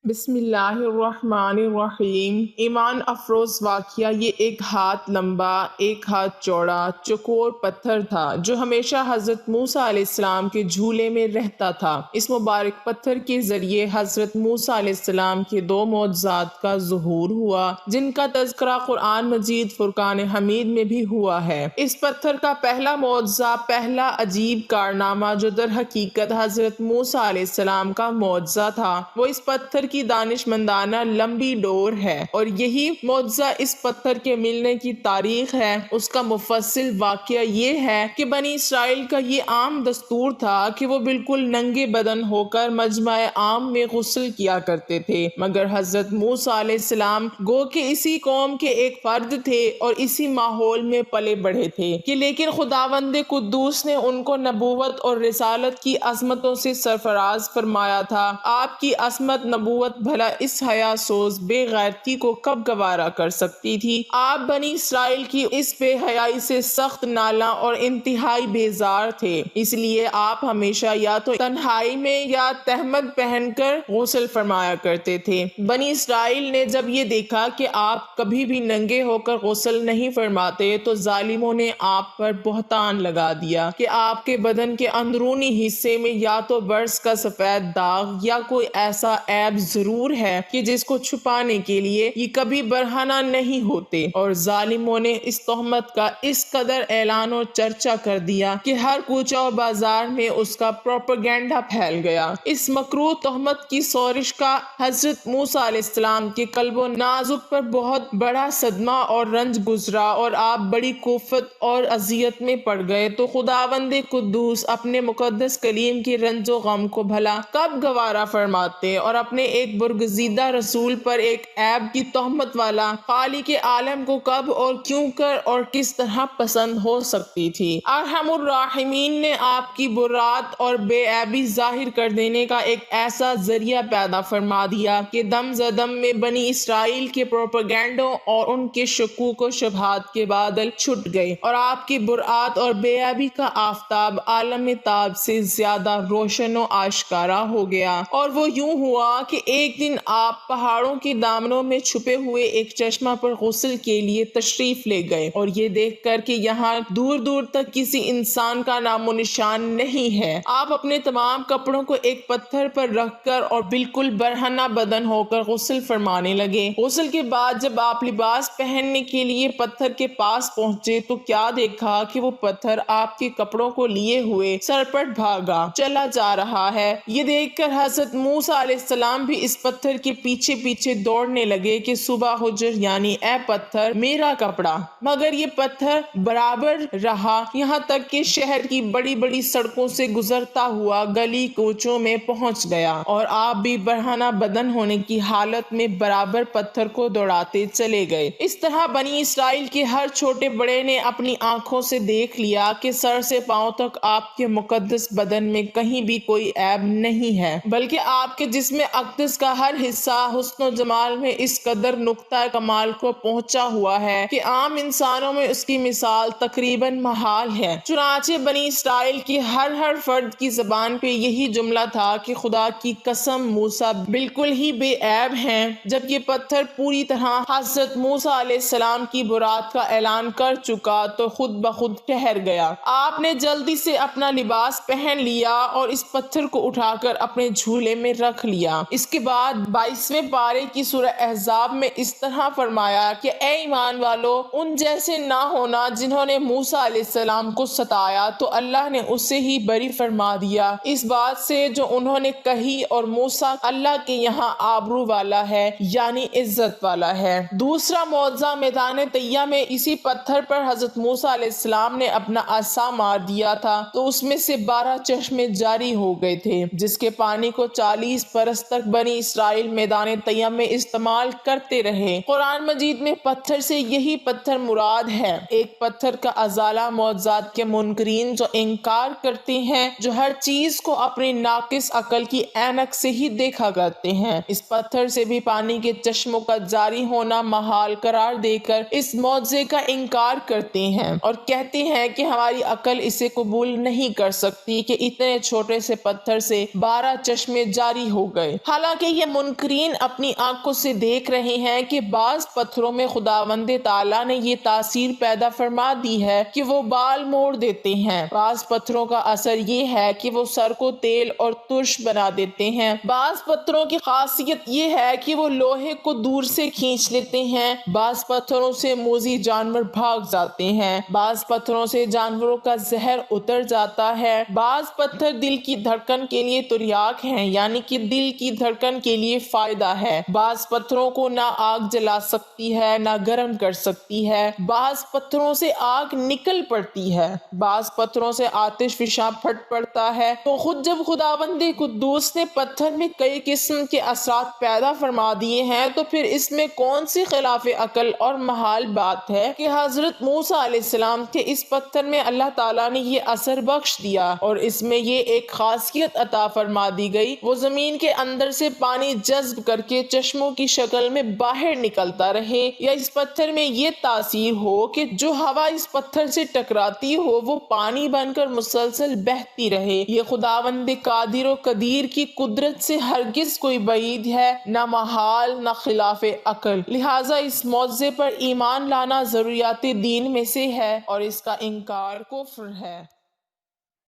بسم اللہ الرحمن الرحیم۔ ایمان افروز واقعہ یہ ایک ہاتھ لمبا، ایک ہاتھ چوڑا، چوکور پتھر تھا جو ہمیشہ حضرت موسیٰ علیہ السلام کے جھولے میں رہتا تھا۔ اس مبارک پتھر کے ذریعے حضرت موسیٰ علیہ السلام کے دو معجزات کا ظہور ہوا، جن کا تذکرہ قرآن مجید فرقان حمید میں بھی ہوا ہے۔ اس پتھر کا پہلا معجزہ، پہلا عجیب کارنامہ جو در حقیقت حضرت موسیٰ علیہ السلام کا معجزہ تھا، وہ اس پتھر کی دانش مندانہ لمبی ڈور ہے، اور یہی معجزہ اس پتھر کے ملنے کی تاریخ ہے۔ اس کا مفصل واقعہ یہ ہے کہ بنی اسرائیل کا یہ عام دستور تھا کہ وہ بالکل ننگے بدن ہو کر مجمع عام میں غسل کیا کرتے تھے، مگر حضرت موسیٰ علیہ السلام گو کہ اسی قوم کے ایک فرد تھے اور اسی ماحول میں پلے بڑھے تھے کہ لیکن خداوند قدوس نے ان کو نبوت اور رسالت کی عظمتوں سے سرفراز فرمایا تھا۔ آپ کی عظمت نبوت بھلا اس حیا سوز بے غیرتی کو کب گوارا کر سکتی تھی؟ آپ بنی اسرائیل کی اس بے حیائی سے سخت نالاں اور انتہائی بیزار تھے، اس لیے آپ ہمیشہ یا تو تنہائی میں یا تہمد پہن کر غسل فرمایا کرتے تھے۔ بنی اسرائیل نے جب یہ دیکھا کہ آپ کبھی بھی ننگے ہو کر غسل نہیں فرماتے تو ظالموں نے آپ پر بہتان لگا دیا کہ آپ کے بدن کے اندرونی حصے میں یا تو برس کا سفید داغ یا کوئی ایسا عیب ضرور ہے کہ جس کو چھپانے کے لیے یہ کبھی برہنہ نہیں ہوتے، اور ظالموں نے اس تہمت کا اس قدر اعلان و چرچا کر دیا کہ ہر کوچہ و بازار میں اس کا پروپیگنڈا پھیل گیا۔ اس مکروہ تہمت کی سورش کا حضرت موسیٰ علیہ السلام کے قلب و نازک پر بہت بڑا صدمہ اور رنج گزرا، اور آپ بڑی کوفت اور اذیت میں پڑ گئے تو خداوند قدوس اپنے مقدس کلیم کے رنج و غم کو بھلا کب گوارا فرماتے اور اپنے ایک برگزیدہ رسول پر ایک عیب کی تہمت والا خالق عالم کو کب اور کیوں کر اور کس طرح پسند ہو سکتی تھی؟ ارحم الراحمین نے آپ کی برات اور بے عیبی ظاہر کر دینے کا ایک ایسا ذریعہ پیدا فرما دیا کہ دم زدم میں بنی اسرائیل کے پروپیگنڈوں اور ان کے شکوک و شبہات کے بادل چھٹ گئے، اور آپ کی برات اور بے عیبی کا آفتاب عالم تاب سے زیادہ روشن و آشکارا ہو گیا۔ اور وہ یوں ہوا کہ ایک دن آپ پہاڑوں کے دامنوں میں چھپے ہوئے ایک چشمہ پر غسل کے لیے تشریف لے گئے، اور یہ دیکھ کر کہ یہاں دور دور تک کسی انسان کا نام و نشان نہیں ہے، آپ اپنے تمام کپڑوں کو ایک پتھر پر رکھ کر اور بالکل برہنہ بدن ہو کر غسل فرمانے لگے۔ غسل کے بعد جب آپ لباس پہننے کے لیے پتھر کے پاس پہنچے تو کیا دیکھا کہ وہ پتھر آپ کے کپڑوں کو لیے ہوئے سرپٹ بھاگا چلا جا رہا ہے۔ یہ دیکھ کر حضرت موسیٰ علیہ السلام بھی اس پتھر کے پیچھے پیچھے دوڑنے لگے کہ صبح حجر یعنی اے پتھر میرا کپڑا، مگر یہ پتھر برابر رہا یہاں تک کہ شہر کی بڑی بڑی سڑکوں سے گزرتا ہوا گلی کوچوں میں پہنچ گیا، اور آپ بھی برہنہ بدن ہونے کی حالت میں برابر پتھر کو دوڑاتے چلے گئے۔ اس طرح بنی اسرائیل کے ہر چھوٹے بڑے نے اپنی آنکھوں سے دیکھ لیا کہ سر سے پاؤں تک آپ کے مقدس بدن میں کہیں بھی کوئی عیب نہیں ہے، بلکہ آپ کے جسم اقدس کا ہر حصہ حسن و جمال میں اس قدر نقطہ کمال کو پہنچا ہوا ہے کہ عام انسانوں میں اس کی مثال تقریباً محال ہے۔ چنانچہ بنی اسرائیل کی ہر فرد کی زبان پہ یہی جملہ تھا کہ خدا کی قسم موسیٰ بالکل ہی بے عیب ہیں۔ جب یہ پتھر پوری طرح حضرت موسیٰ علیہ السلام کی برات کا اعلان کر چکا تو خود بخود ٹھہر گیا۔ آپ نے جلدی سے اپنا لباس پہن لیا اور اس پتھر کو اٹھا کر اپنے جھولے میں رکھ لیا۔ اس کے بعد 22ویں پارے کی سورہ احزاب میں اس طرح فرمایا کہ اے ایمان والو، ان جیسے نہ ہونا جنہوں نے موسیٰ علیہ السلام کو ستایا تو اللہ نے اسے ہی بری فرما دیا اس بات سے جو انہوں نے کہی، اور موسیٰ اللہ کے یہاں آبرو والا ہے یعنی عزت والا ہے۔ دوسرا معجزہ میدان طیہ میں اسی پتھر پر حضرت موسیٰ علیہ السلام نے اپنا عصا مار دیا تھا تو اس میں سے 12 چشمے جاری ہو گئے تھے، جس کے پانی کو 40 برس تک بنی اسرائیل میدان طیہ میں استعمال کرتے رہے۔ قرآن مجید میں پتھر سے یہی پتھر مراد ہے۔ ایک پتھر کا ازالہ معجزات کے منکرین جو انکار کرتے ہیں، جو ہر چیز کو اپنی ناقص عقل کی عینک سے ہی دیکھا کرتے ہیں، اس پتھر سے بھی پانی کے چشموں کا جاری ہونا محال قرار دے کر اس معجزے کا انکار کرتے ہیں، اور کہتے ہیں کہ ہماری عقل اسے قبول نہیں کر سکتی کہ اتنے چھوٹے سے پتھر سے 12 چشمے جاری ہو گئے۔ حالانکہ حالانکہ یہ منکرین اپنی آنکھوں سے دیکھ رہے ہیں کہ بعض پتھروں میں خداوند تعالیٰ نے یہ تاثیر پیدا فرما دی ہے کہ وہ بال موڑ دیتے ہیں۔ بعض پتھروں کا اثر یہ ہے کہ وہ سر کو تیل اور ترش بنا دیتے ہیں۔ بعض پتھروں کی خاصیت یہ ہے کہ وہ لوہے کو دور سے کھینچ لیتے ہیں۔ بعض پتھروں سے موذی جانور بھاگ جاتے ہیں۔ بعض پتھروں سے جانوروں کا زہر اتر جاتا ہے۔ بعض پتھر دل کی دھڑکن کے لیے تریاک ہیں، یعنی کہ دل کی دھڑکن کے لیے فائدہ ہے۔ بعض پتھروں کو نہ آگ جلا سکتی ہے نہ گرم کر سکتی ہے۔ بعض پتھروں سے آگ نکل پڑتی ہے۔ بعض پتھروں سے آتش فشاں پھٹ پڑتا ہے۔ تو خود جب خداوند قدوس نے پتھر میں کئی قسم کے اثرات پیدا فرما دیے ہیں تو پھر اس میں کون سی خلاف عقل اور محال بات ہے کہ حضرت موسیٰ علیہ السلام کے اس پتھر میں اللہ تعالیٰ نے یہ اثر بخش دیا اور اس میں یہ ایک خاصیت عطا فرما دی گئی، وہ زمین کے اندر سے پانی جذب کر کے چشموں کی شکل میں باہر نکلتا رہے، یا اس پتھر میں یہ تاثیر ہو کہ جو ہوا اس پتھر سے ٹکراتی ہو وہ پانی بن کر مسلسل بہتی رہے۔ یہ خداوند قادر و قدیر کی قدرت سے ہرگز کوئی بعید ہے، نہ محال نہ خلاف عقل، لہٰذا اس معجزے پر ایمان لانا ضروریات دین میں سے ہے اور اس کا انکار کفر ہے۔